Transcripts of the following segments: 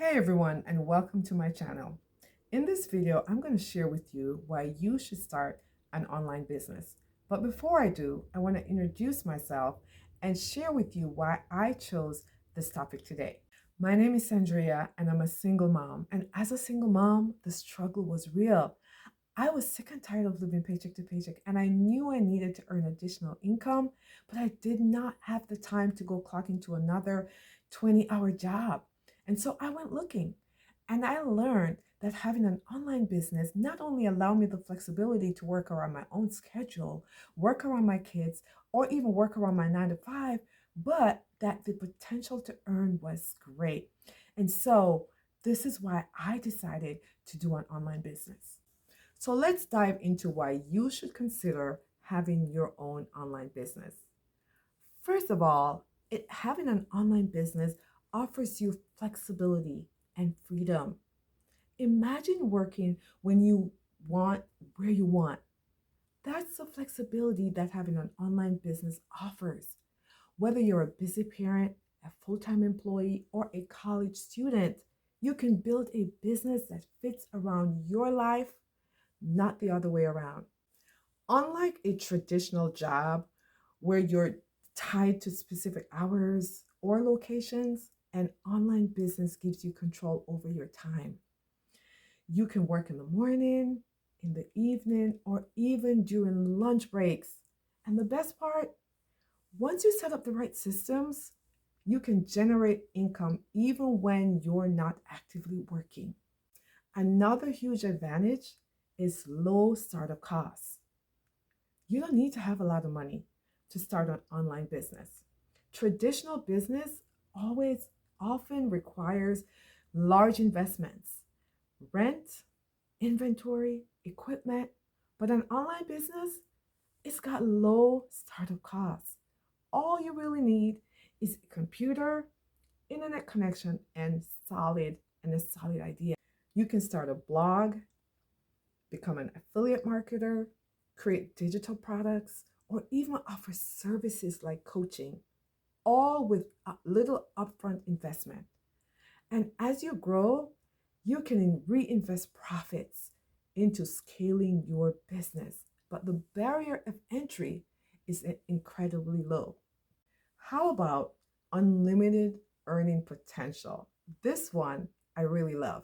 Hey everyone, and welcome to my channel. In this video, I'm going to share with you why you should start an online business. But before I do, I want to introduce myself and share with you why I chose this topic today. My name is Sandria, and I'm a single mom. And as a single mom, the struggle was real. I was sick and tired of living paycheck to paycheck, and I knew I needed to earn additional income, but I did not have the time to go clock into another 20-hour job. And so I went looking, and I learned that having an online business not only allowed me the flexibility to work around my own schedule, work around my kids, or even work around my 9 to 5, but that the potential to earn was great. And so this is why I decided to do an online business. So let's dive into why you should consider having your own online business. First of all, having an online business offers you flexibility and freedom. Imagine working when you want, where you want. That's the flexibility that having an online business offers. Whether you're a busy parent, a full-time employee, or a college student, you can build a business that fits around your life, not the other way around. Unlike a traditional job where you're tied to specific hours or locations, an online business gives you control over your time. You can work in the morning, in the evening, or even during lunch breaks. And the best part, once you set up the right systems, you can generate income even when you're not actively working. Another huge advantage is low startup costs. You don't need to have a lot of money to start an online business. Traditional business always often requires large investments, rent, inventory, equipment, but an online business, it's got low startup costs. All you really need is a computer, internet connection, and a solid idea. You can start a blog, become an affiliate marketer, create digital products, or even offer services like coaching, all with a little upfront investment. And as you grow, you can reinvest profits into scaling your business. But the barrier of entry is incredibly low. How about unlimited earning potential? This one I really love.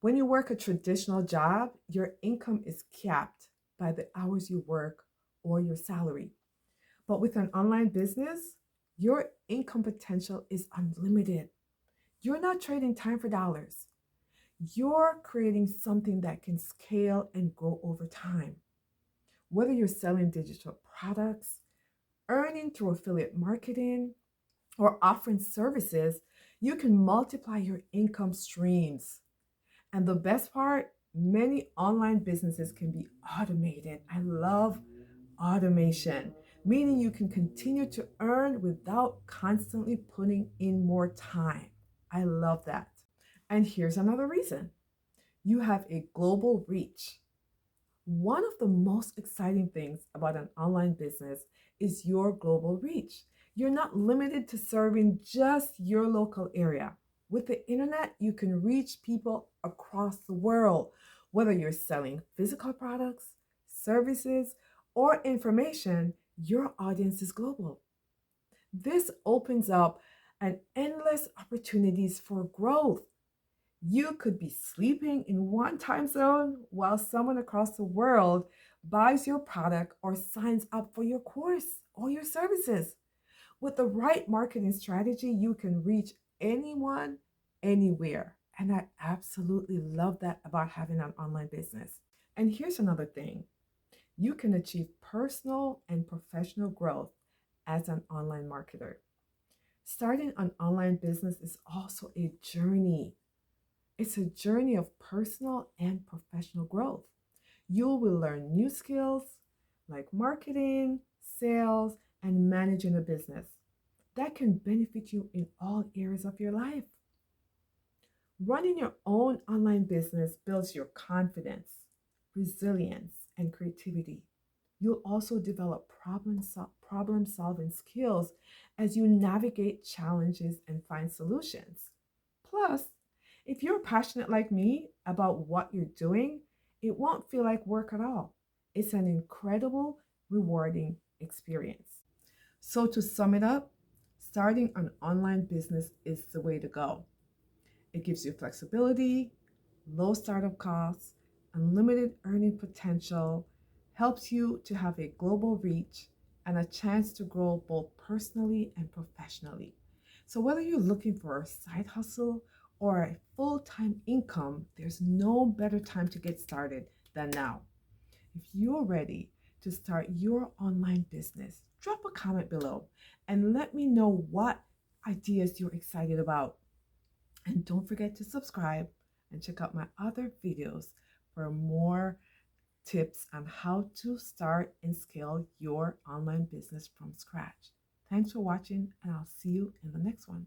When you work a traditional job, your income is capped by the hours you work or your salary. But with an online business, your income potential is unlimited. You're not trading time for dollars. You're creating something that can scale and grow over time. Whether you're selling digital products, earning through affiliate marketing, or offering services, you can multiply your income streams. And the best part, many online businesses can be automated. I love automation, meaning you can continue to earn without constantly putting in more time. I love that. And here's another reason. You have a global reach. One of the most exciting things about an online business is your global reach. You're not limited to serving just your local area. With the internet, you can reach people across the world, whether you're selling physical products, services, or information, your audience is global. This opens up an endless opportunities for growth. You could be sleeping in one time zone while someone across the world buys your product or signs up for your course or your services. With the right marketing strategy, you can reach anyone, anywhere. And I absolutely love that about having an online business. And here's another thing. You can achieve personal and professional growth as an online marketer. Starting an online business is also a journey. It's a journey of personal and professional growth. You will learn new skills like marketing, sales, and managing a business that can benefit you in all areas of your life. Running your own online business builds your confidence, resilience, and creativity. You'll also develop problem solving skills as you navigate challenges and find solutions. Plus, If you're passionate like me about what you're doing, it won't feel like work at all. It's an incredible, rewarding experience. So, to sum it up, starting an online business is the way to go. It gives you flexibility, low startup costs, unlimited earning potential, helps you to have a global reach, and a chance to grow both personally and professionally. So, whether you're looking for a side hustle or a full time income, there's no better time to get started than now. If you're ready to start your online business, drop a comment below and let me know what ideas you're excited about. And don't forget to subscribe and check out my other videos for more tips on how to start and scale your online business from scratch. Thanks for watching, and I'll see you in the next one.